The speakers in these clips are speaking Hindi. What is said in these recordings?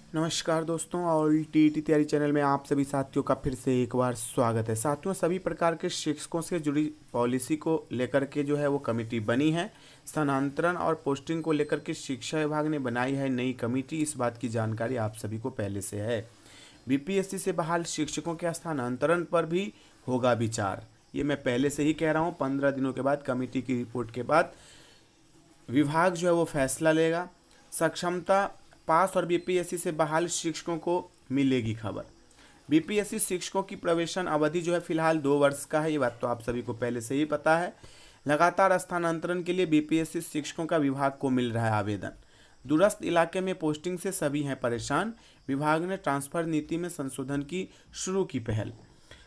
नमस्कार दोस्तों, और टीईटी तैयारी चैनल में आप सभी साथियों का फिर से एक बार स्वागत है। साथियों, सभी प्रकार के शिक्षकों से जुड़ी पॉलिसी को लेकर के जो है वो कमेटी बनी है। स्थानांतरण और पोस्टिंग को लेकर के शिक्षा विभाग ने बनाई है नई कमेटी। इस बात की जानकारी आप सभी को पहले से है। बीपीएससी से बहाल शिक्षकों के स्थानांतरण पर भी होगा विचार। ये मैं पहले से ही कह रहा हूँ। 15 दिनों के बाद कमेटी की रिपोर्ट के बाद विभाग जो है वो फैसला लेगा। सक्षमता पास और बीपीएससी से बहाल शिक्षकों को मिलेगी खबर। बीपीएससी शिक्षकों की प्रवेशन अवधि जो है फिलहाल 2 वर्ष का है। ये बात तो आप सभी को पहले से ही पता है। लगातार स्थानांतरण के लिए बीपीएससी शिक्षकों का विभाग को मिल रहा है आवेदन। दूरस्थ इलाके में पोस्टिंग से सभी हैं परेशान। विभाग ने ट्रांसफर नीति में संशोधन की शुरू की पहल।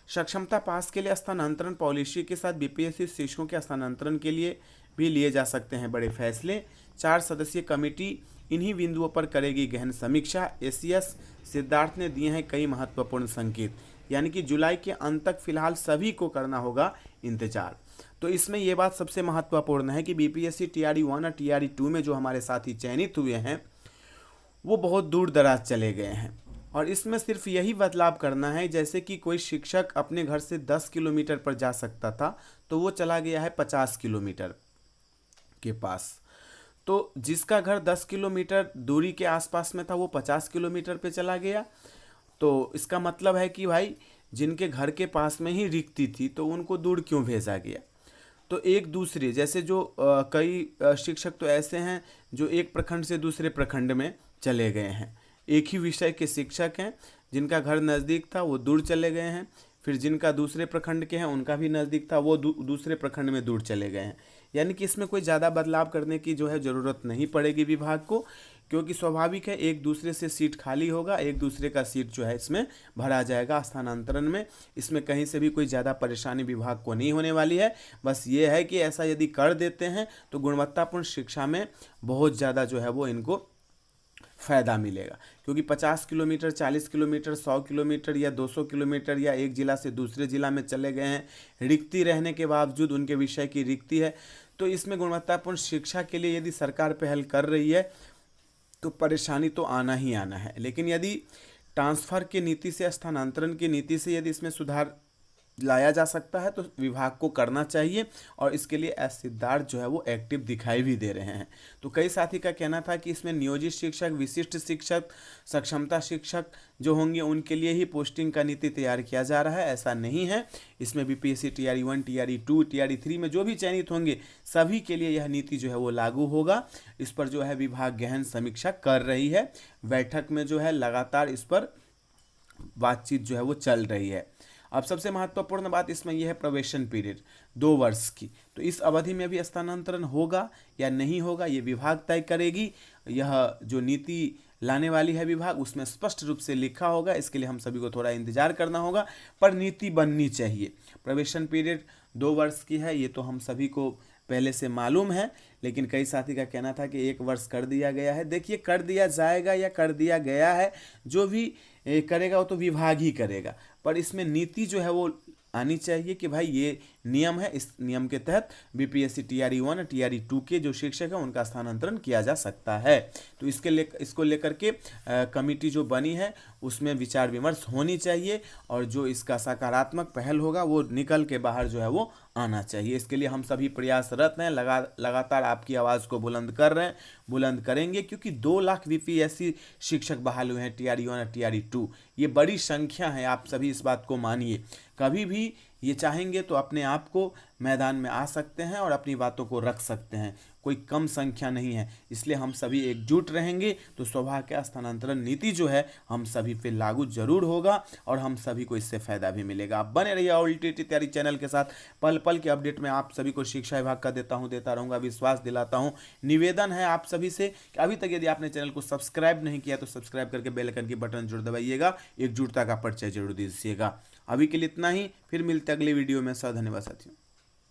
सक्षमता पास के लिए स्थानांतरण पॉलिसी के साथ बीपीएससी शिक्षकों के स्थानांतरण के लिए भी लिए जा सकते हैं बड़े फैसले। 4 सदस्यीय कमेटी इन्हीं बिंदुओं पर करेगी गहन समीक्षा। एसीएस सिद्धार्थ ने दिए हैं कई महत्वपूर्ण संकेत। यानी कि जुलाई के अंत तक फिलहाल सभी को करना होगा इंतजार। तो इसमें यह बात सबसे महत्वपूर्ण है कि बीपीएससी टीआरई 1 और टीआरई 2 में जो हमारे साथी चयनित हुए हैं वो बहुत दूर दराज चले गए हैं, और इसमें सिर्फ यही बदलाव करना है। जैसे कि कोई शिक्षक अपने घर से 10 किलोमीटर पर जा सकता था तो वो चला गया है 50 किलोमीटर के पास। तो जिसका घर 10 किलोमीटर दूरी के आसपास में था वो 50 किलोमीटर पे चला गया। तो इसका मतलब है कि भाई जिनके घर के पास में ही रिक्ति थी तो उनको दूर क्यों भेजा गया। तो एक दूसरे जैसे जो कई शिक्षक तो ऐसे हैं जो एक प्रखंड से दूसरे प्रखंड में चले गए हैं। एक ही विषय के शिक्षक हैं, जिनका घर नज़दीक था वो दूर चले गए हैं। फिर जिनका दूसरे प्रखंड के हैं उनका भी नज़दीक था वो दूसरे प्रखंड में दूर चले गए हैं। यानी कि इसमें कोई ज़्यादा बदलाव करने की जो है ज़रूरत नहीं पड़ेगी विभाग को, क्योंकि स्वाभाविक है एक दूसरे से सीट खाली होगा, एक दूसरे का सीट जो है इसमें भरा जाएगा स्थानांतरण में। इसमें कहीं से भी कोई ज़्यादा परेशानी विभाग को नहीं होने वाली है। बस ये है कि ऐसा यदि कर देते हैं तो गुणवत्तापूर्ण शिक्षा में बहुत ज़्यादा जो है वो इनको फ़ायदा मिलेगा। क्योंकि 50 किलोमीटर, 40 किलोमीटर, 100 किलोमीटर या 200 किलोमीटर या एक ज़िला से दूसरे ज़िला में चले गए हैं, रिक्ति रहने के बावजूद उनके विषय की रिक्ति है। तो इसमें गुणवत्तापूर्ण शिक्षा के लिए यदि सरकार पहल कर रही है तो परेशानी तो आना ही आना है। लेकिन यदि ट्रांसफ़र की नीति से, स्थानांतरण की नीति से यदि इसमें सुधार लाया जा सकता है तो विभाग को करना चाहिए, और इसके लिए एस सिद्धार्थ जो है वो एक्टिव दिखाई भी दे रहे हैं। तो कई साथी का कहना था कि इसमें नियोजित शिक्षक, विशिष्ट शिक्षक, सक्षमता शिक्षक जो होंगे उनके लिए ही पोस्टिंग का नीति तैयार किया जा रहा है। ऐसा नहीं है। इसमें बीपीएससी टीआरई 1, टीआरई 2, टीआरई 3 में जो भी चयनित होंगे सभी के लिए यह नीति जो है वो लागू होगा। इस पर जो है विभाग गहन समीक्षा कर रही है। बैठक में जो है लगातार इस पर बातचीत जो है वो चल रही है। अब सबसे महत्वपूर्ण बात इसमें यह है प्रवेशन पीरियड 2 वर्ष की। तो इस अवधि में भी स्थानांतरण होगा या नहीं होगा ये विभाग तय करेगी। यह जो नीति लाने वाली है विभाग उसमें स्पष्ट रूप से लिखा होगा। इसके लिए हम सभी को थोड़ा इंतजार करना होगा, पर नीति बननी चाहिए। प्रवेशन पीरियड 2 वर्ष की है, ये तो हम सभी को पहले से मालूम है। लेकिन कई साथी का कहना था कि 1 वर्ष कर दिया गया है। देखिए, कर दिया जाएगा या कर दिया गया है, जो भी करेगा वो तो विभाग ही करेगा, पर इसमें नीति जो है वो आनी चाहिए कि भाई ये नियम है, इस नियम के तहत बीपीएससी टीआरई 1 और टीआरई 2 के जो शिक्षक हैं उनका स्थानांतरण किया जा सकता है। तो इसको लेकर के कमेटी जो बनी है उसमें विचार विमर्श होनी चाहिए, और जो इसका सकारात्मक पहल होगा वो निकल के बाहर जो है वो आना चाहिए। इसके लिए हम सभी प्रयासरत हैं, लगातार आपकी आवाज़ को बुलंद कर रहे हैं, बुलंद करेंगे, क्योंकि 2 लाख बीपीएससी शिक्षक बहाल हुए हैं टीआरई 1 और टीआरई 2। ये बड़ी संख्या है, आप सभी इस बात को मानिए। कभी भी ये चाहेंगे तो अपने आप को मैदान में आ सकते हैं और अपनी बातों को रख सकते हैं। कोई कम संख्या नहीं है, इसलिए हम सभी एकजुट रहेंगे तो सौभाग्य स्थानांतरण नीति जो है हम सभी पे लागू जरूर होगा, और हम सभी को इससे फ़ायदा भी मिलेगा। आप बने रहिए ऑल टीटी तैयारी चैनल के साथ। पल पल के अपडेट में आप सभी को शिक्षा विभाग का देता रहूँगा, विश्वास दिलाता हूँ। निवेदन है आप सभी से कि अभी तक यदि आपने चैनल को सब्सक्राइब नहीं किया तो सब्सक्राइब करके बेल आइकन की बटन जरूर दबाइएगा। एकजुटता का परिचय जरूर दीजिएगा। अभी के लिए इतना ही, फिर मिलते अगले वीडियो में। धन्यवाद साथियों।